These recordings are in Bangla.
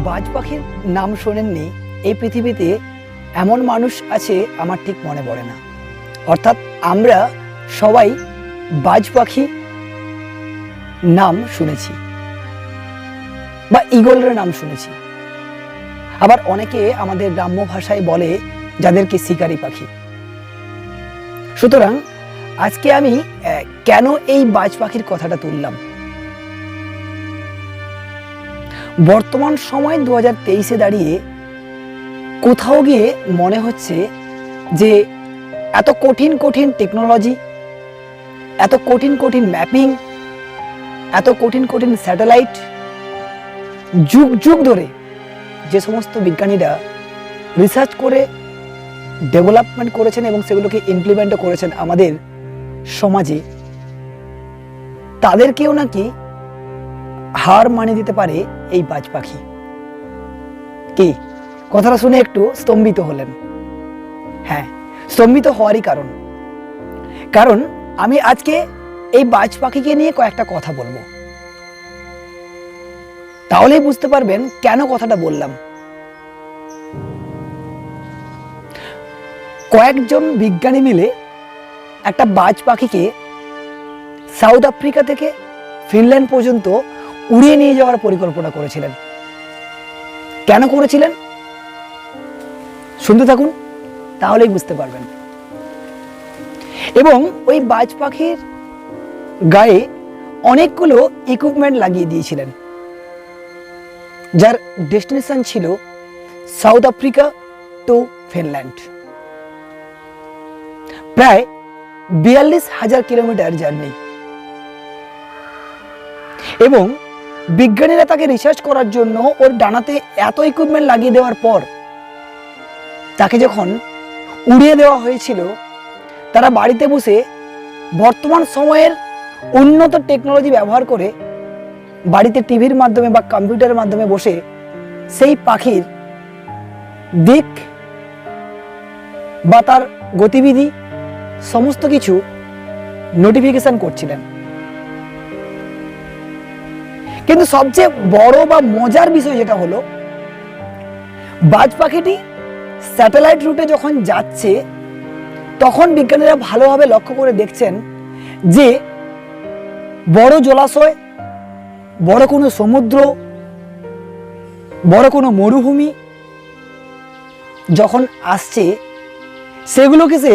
বাজ পাখির নাম শোনেননি এই পৃথিবীতে এমন মানুষ আছে আমার ঠিক মনে পড়ে না। অর্থাৎ আমরা সবাই বাজ পাখি নাম শুনেছি বা ঈগলের নাম শুনেছি। আবার অনেকে আমাদের গ্রাম্য ভাষায় বলে যাদেরকে শিকারি পাখি। সুতরাং আজকে আমি কেন এই বাজ পাখির কথাটা তুললাম, বর্তমান সময় 2023-এ দাঁড়িয়ে কোথাও গিয়ে মনে হচ্ছে যে এত কঠিন কঠিন টেকনোলজি, এত কঠিন কঠিন ম্যাপিং, এত কঠিন কঠিন স্যাটেলাইট যুগ যুগ ধরে যে সমস্ত বিজ্ঞানীরা রিসার্চ করে ডেভেলপমেন্ট করেছেন এবং সেগুলোকে ইমপ্লিমেন্টও করেছেন আমাদের সমাজে, তাদেরকেও নাকি হার মানিয়ে দিতে পারে এই বাজ পাখি। কি কথাটা শুনে একটু স্তম্ভিত হলেন? হ্যাঁ, স্তম্ভিত হওয়ারই কারণ আমি আজকে এই বাজ পাখিকে নিয়ে কয়েকটা কথা বলবো, তাহলেই বুঝতে পারবেন কেন কথাটা বললাম। কয়েকজন বিজ্ঞানী মিলে একটা বাজ পাখিকে সাউথ আফ্রিকা থেকে ফিনল্যান্ড পর্যন্ত উড়িয়ে নিয়ে যাওয়ার পরিকল্পনা করেছিলেন। কেন করেছিলেন শুনতে থাকুন, তাহলেই বুঝতে পারবেন। এবং ওই বাজ পাখির গায়ে অনেকগুলো ইকুইপমেন্ট লাগিয়ে দিয়েছিলেন, যার ডেস্টিনেশন ছিল সাউথ আফ্রিকা টু ফিনল্যান্ড। প্রায় 42,000 কিলোমিটার জার্নি। এবং বিজ্ঞানীরা তাকে রিসার্চ করার জন্য ওর ডানাতে এত ইকুইপমেন্ট লাগিয়ে দেওয়ার পর তাকে যখন উড়িয়ে দেওয়া হয়েছিল, তারা বাড়িতে বসে বর্তমান সময়ের উন্নত টেকনোলজি ব্যবহার করে বাড়িতে টিভির মাধ্যমে বা কম্পিউটারের মাধ্যমে বসে সেই পাখির দিক বা তার গতিবিধি সমস্ত কিছু নোটিফিকেশন করছিলেন। কিন্তু সবচেয়ে বড় বা মজার বিষয় যেটা হলো, বাজ পাখিটি স্যাটেলাইট রুটে যখন যাচ্ছে তখন বিজ্ঞানীরা ভালোভাবে লক্ষ্য করে দেখছেন যে বড় জলাশয়, বড় কোনো সমুদ্র, বড় কোনো মরুভূমি যখন আসছে, সেগুলোকে সে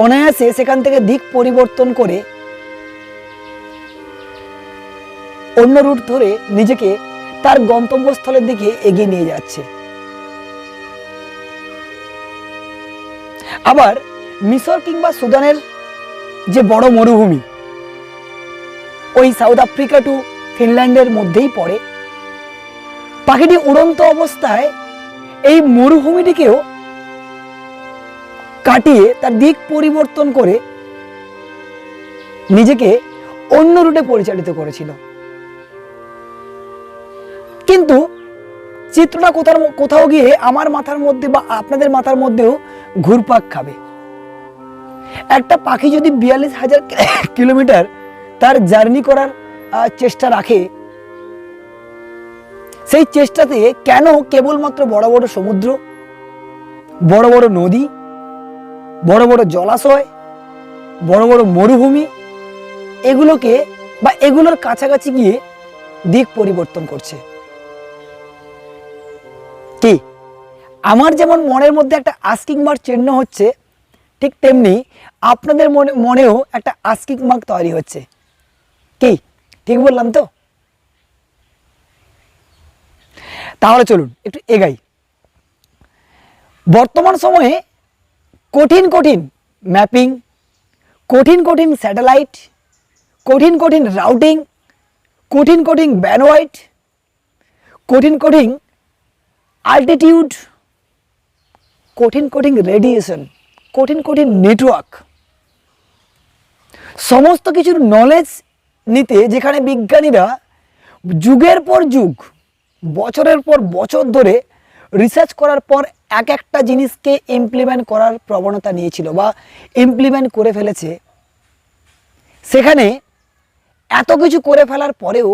অনায়াসে সেখান থেকে দিক পরিবর্তন করে অন্য রুট ধরে নিজেকে তার গন্তব্যস্থলের দিকে এগিয়ে নিয়ে যাচ্ছে। আবার মিশর কিংবা সুদানের যে বড় মরুভূমি, ওই সাউথ আফ্রিকা টু ফিনল্যান্ডের মধ্যেই পড়ে। পাখিটি উড়ন্ত অবস্থায় এই মরুভূমিটিকেও কাটিয়ে তার দিক পরিবর্তন করে নিজেকে অন্য রুটে পরিচালিত করেছিল। কিন্তু চিত্রটা কোথাও গিয়ে আমার মাথার মধ্যে বা আপনাদের মাথার মধ্যেও ঘুরপাক খাবে। একটা পাখি যদি 42,000 কিলোমিটার তার জার্নি করার চেষ্টা রাখে, সেই চেষ্টাতে কেন কেবলমাত্র বড় বড় সমুদ্র, বড় বড় নদী, বড় বড় জলাশয়, বড় বড় মরুভূমি এগুলোকে বা এগুলোর কাছাকাছি গিয়ে দিক পরিবর্তন করছে? কি আমার যেমন মনের মধ্যে একটা আস্কিং মার্ক চিহ্ন হচ্ছে, ঠিক তেমনি আপনাদের মনেও একটা আস্কিং মার্ক তৈরি হচ্ছে। কি ঠিক বললাম তো? তাহলে চলুন একটু এগাই। বর্তমান সময়ে কঠিন কঠিন ম্যাপিং, কঠিন কঠিন স্যাটেলাইট, কঠিন কঠিন রাউটিং, কঠিন কঠিন ব্যান্ডওয়াইড, কঠিন কঠিন অল্টিটিউড, কঠিন কঠিন রেডিয়েশন, কঠিন কঠিন নেটওয়ার্ক, সমস্ত কিছুর নলেজ নিতে যেখানে বিজ্ঞানীরা যুগের পর যুগ, বছরের পর বছর ধরে রিসার্চ করার পর এক একটা জিনিসকে ইমপ্লিমেন্ট করার প্রবণতা নিয়েছিল বা ইমপ্লিমেন্ট করে ফেলেছে, সেখানে এত কিছু করে ফেলার পরেও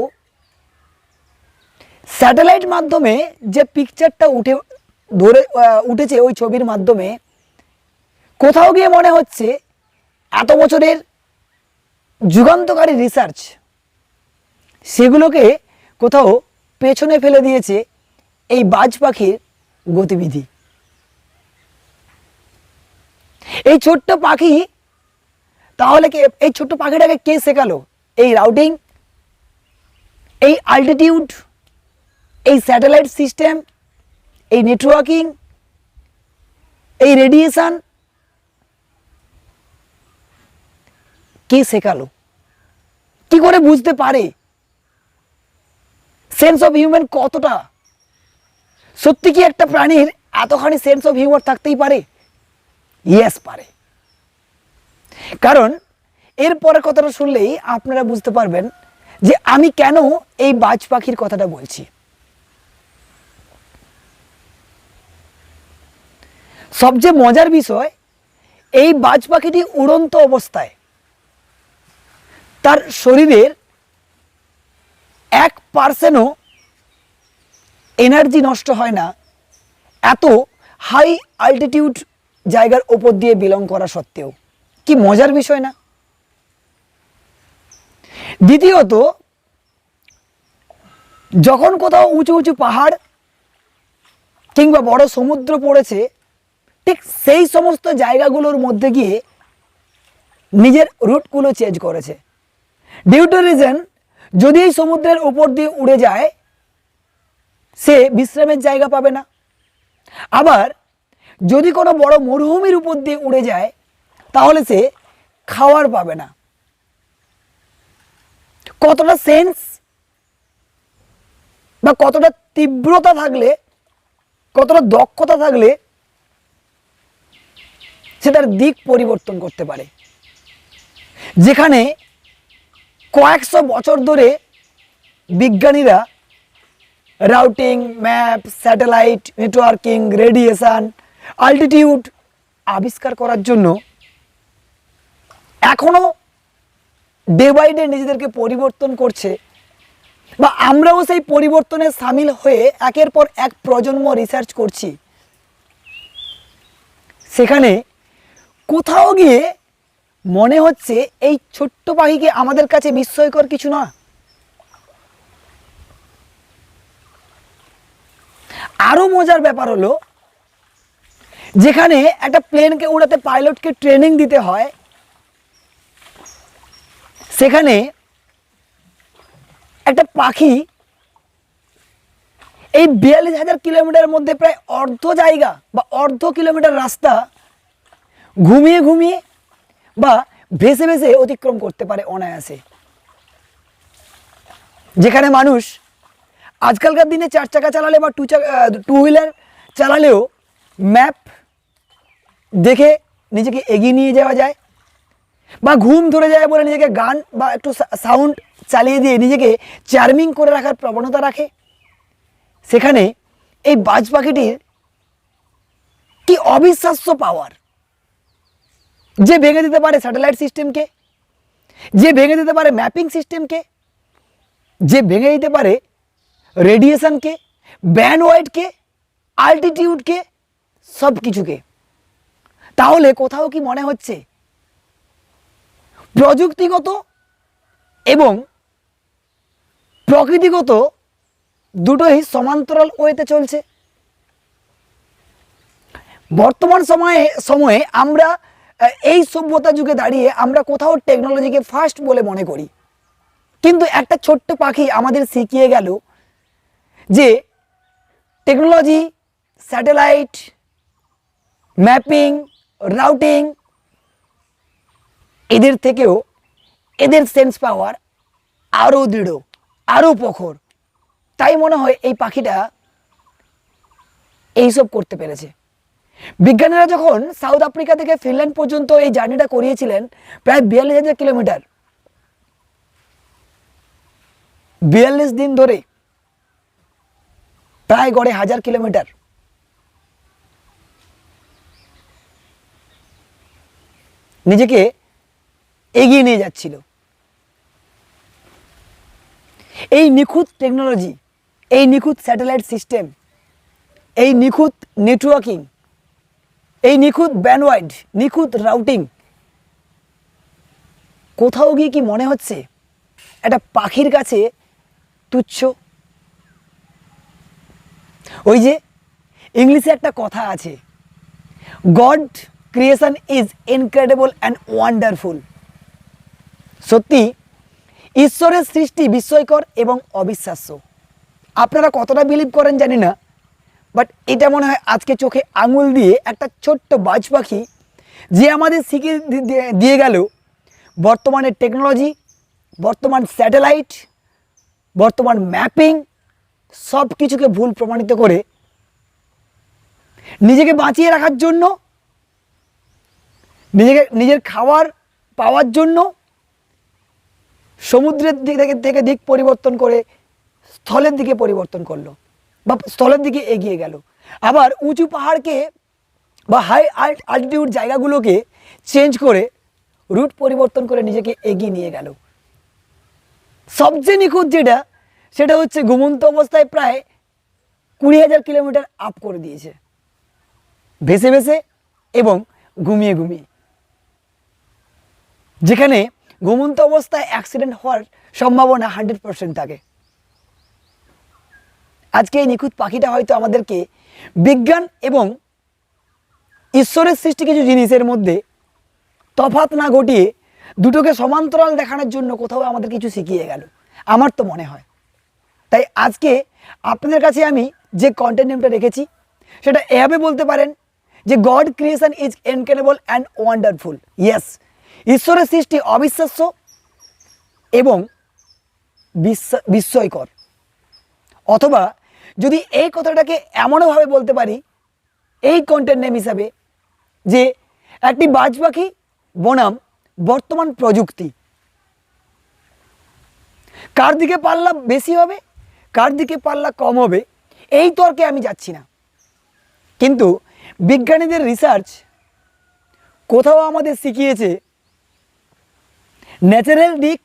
স্যাটেলাইট মাধ্যমে যে পিকচারটা উঠেছে ওই ছবির মাধ্যমে কোথাও গিয়ে মনে হচ্ছে এত বছরের যুগান্তকারী রিসার্চ সেগুলোকে কোথাও পেছনে ফেলে দিয়েছে এই বাজ পাখির গতিবিধি। এই ছোট্ট পাখি তাহলে এই ছোট্ট পাখিটাকে কে শেখালো এই রাউটিং, এই অল্টিটিউড, এই স্যাটেলাইট সিস্টেম, এই নেটওয়ার্কিং, এই রেডিয়েশন কে শেখালো? কি করে বুঝতে পারে সেন্স অফ হিউম্যান কতটা? সত্যি কি একটা প্রাণীর এতখানি সেন্স অফ হিউমার থাকতেই পারে? ইয়েস, পারে। কারণ এর পরের কথাটা শুনলেই আপনারা বুঝতে পারবেন যে আমি কেন এই বাজ পাখির কথাটা বলছি। সবচেয়ে মজার বিষয়, এই বাজ পাখিটি উড়ন্ত অবস্থায় তার শরীরের 1% এনার্জি নষ্ট হয় না, এত হাই অল্টিটিউড জায়গার ওপর দিয়ে বিলং করা সত্ত্বেও। কি মজার বিষয় না? দ্বিতীয়ত, যখন কোথাও উঁচু উঁচু পাহাড় কিংবা বড় সমুদ্র পড়েছে, ঠিক সেই সমস্ত জায়গাগুলোর মধ্যে গিয়ে নিজের রুটগুলো চেঞ্জ করেছে। ডিউ টু রিজন, যদি এই সমুদ্রের উপর দিয়ে উড়ে যায় সে বিশ্রামের জায়গা পাবে না। আবার যদি কোনো বড় মরুভূমির উপর দিয়ে উড়ে যায় তাহলে সে খাওয়ার পাবে না। কতটা সেন্স বা কতটা তীব্রতা থাকলে, কতটা দক্ষতা থাকলে সে তার দিক পরিবর্তন করতে পারে। যেখানে কয়েকশো বছর ধরে বিজ্ঞানীরা routing, map, satellite, networking, radiation, altitude আবিষ্কার করার জন্য এখনো ডে বাই ডে নিজেদেরকে পরিবর্তন করছে, বা আমরাও সেই পরিবর্তনে সামিল হয়ে একের পর এক প্রজন্ম রিসার্চ করছি, সেখানে কোথাও গিয়ে মনে হচ্ছে এই ছোট্ট পাখিকে আমাদের কাছে বিস্ময়কর কিছু না। আরো মজার ব্যাপার হলো, যেখানে একটা প্লেনকে উড়াতে পাইলটকে ট্রেনিং দিতে হয়, সেখানে একটা পাখি এই 42,000 কিলোমিটারের মধ্যে প্রায় অর্ধ জায়গা বা অর্ধ কিলোমিটার রাস্তা ঘুমিয়ে ঘুমিয়ে বা ভেসে ভেসে অতিক্রম করতে পারে অনায়াসে। যেখানে মানুষ আজকালকার দিনে 4 চাকা চালালে বা টু হুইলার চালালেও ম্যাপ দেখে নিজেকে এগিয়ে নিয়ে যাওয়া যায়, বা ঘুম ধরে যায় বলে নিজেকে গান বা একটু সাউন্ড চালিয়ে দিয়ে নিজেকে চার্মিং করে রাখার প্রবণতা রাখে, সেখানে এই বাজ পাখিটির কি অবিশ্বাস্য পাওয়ার, যে ভেঙে দিতে পারে স্যাটেলাইট সিস্টেমকে, যে ভেঙে দিতে পারে ম্যাপিং সিস্টেমকে, যে ভেঙে দিতে পারে রেডিয়েশনকে, ব্যান্ডওয়াইডকে, অল্টিটিউডকে, সব কিছুকে। তাহলে কোথাও কি মনে হচ্ছে প্রযুক্তিগত এবং প্রকৃতিগত দুটোই সমান্তরাল ওয়েতে চলছে? বর্তমান সময়ে আমরা এই সভ্যতা যুগে দাঁড়িয়ে আমরা কোথাও টেকনোলজিকে ফার্স্ট বলে মনে করি, কিন্তু একটা ছোট্ট পাখি আমাদের শিখিয়ে গেল যে টেকনোলজি, স্যাটেলাইট, ম্যাপিং, রাউটিং, এদের থেকেও এদের সেন্স পাওয়ার আরও দৃঢ়, আরও প্রখর। তাই মনে হয় এই পাখিটা এইসব করতে পেরেছে। বিজ্ঞানীরা যখন সাউথ আফ্রিকা থেকে ফিনল্যান্ড পর্যন্ত এই জার্নিটা করিয়েছিলেন, প্রায় 42,000 কিলোমিটার, 42 দিন ধরে, প্রায় গড়ে 1000 কিলোমিটার, নিজেকে এগিয়ে নিয়ে যাচ্ছিল। এই নিখুঁত টেকনোলজি, এই নিখুঁত স্যাটেলাইট সিস্টেম, এই নিখুঁত নেটওয়ার্কিং, এই নিখুঁত ব্যান্ডওয়াইড, নিখুঁত রাউটিং, কোথাও গিয়ে কি মনে হচ্ছে একটা পাখির কাছে তুচ্ছ? ওই যে ইংলিশে একটা কথা আছে, god creation is incredible and wonderful. সত্যি ঈশ্বরের সৃষ্টি বিস্ময়কর এবং অবিশ্বাস্য। আপনারা কতটা বিলিভ করেন জানি না, বাট এটা মনে হয় আজকে চোখে আঙুল দিয়ে একটা ছোট্ট বাজ পাখি যে আমাদের শিখিয়ে দিয়ে গেল বর্তমানের টেকনোলজি, বর্তমান স্যাটেলাইট, বর্তমান ম্যাপিং, সব কিছুকে ভুল প্রমাণিত করে নিজেকে বাঁচিয়ে রাখার জন্য, নিজের খাবার পাওয়ার জন্য সমুদ্রের দিক থেকে দিক পরিবর্তন করে স্থলের দিকে পরিবর্তন করলো বা স্থলের দিকে এগিয়ে গেল। আবার উঁচু পাহাড়কে বা হাই আল্টিটিউড জায়গাগুলোকে চেঞ্জ করে রুট পরিবর্তন করে নিজেকে এগিয়ে নিয়ে গেল। সবচেয়ে নিখুঁত যেটা, সেটা হচ্ছে ঘুমন্ত অবস্থায় প্রায় 20,000 কিলোমিটার আপ করে দিয়েছে, ভেসে ভেসে এবং ঘুমিয়ে ঘুমিয়ে। যেখানে ঘুমন্ত অবস্থায় অ্যাক্সিডেন্ট হওয়ার সম্ভাবনা 100% থাকে। আজকে এই নিখুঁত পাখিটা হয়তো আমাদেরকে বিজ্ঞান এবং ঈশ্বরের সৃষ্টি কিছু জিনিসের মধ্যে তফাৎ না ঘটিয়ে দুটোকে সমান্তরাল দেখানোর জন্য কোথাও আমাদের কিছু শিখিয়ে গেল, আমার তো মনে হয়। তাই আজকে আপনাদের কাছে আমি যে কন্টেন্ট নেমটা রেখেছি সেটা এভাবে বলতে পারেন যে god creation is incredible and wonderful. Yes, ঈশ্বরের সৃষ্টি অবিশ্বাস্য এবং বিস্ময়কর। অথবা যদি এই কথাটাকে এমনভাবে বলতে পারি এই কন্টেন্ট নেম হিসাবে, যে একটি বাজ পাখি বনাম বর্তমান প্রযুক্তি, কার দিকে পাল্লা বেশি হবে, কার দিকে পাল্লা কম হবে, এই তর্কে আমি যাচ্ছি না। কিন্তু বিজ্ঞানীদের রিসার্চ কোথাও আমাদের শিখিয়েছে ন্যাচারাল দিক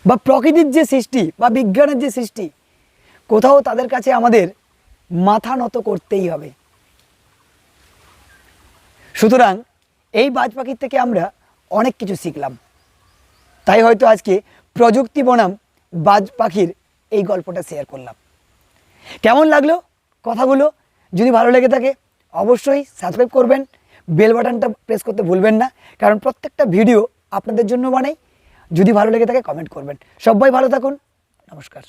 বা প্রকৃতির যে সৃষ্টি বা বিজ্ঞানের যে সৃষ্টি, কোথাও তাদের কাছে আমাদের মাথা নত করতেই হবে। সুতরাং এই বাজ পাখির থেকে আমরা অনেক কিছু শিখলাম। তাই হয়তো আজকে প্রযুক্তি বনাম বাজ পাখির এই গল্পটা শেয়ার করলাম। কেমন লাগলো কথাগুলো? যদি ভালো লেগে থাকে অবশ্যই সাবস্ক্রাইব করবেন, বেল বাটনটা প্রেস করতে ভুলবেন না, কারণ প্রত্যেকটা ভিডিও আপনাদের জন্য বানাই। যদি ভালো লেগে থাকে কমেন্ট করবেন। সবাই ভালো থাকুন, নমস্কার।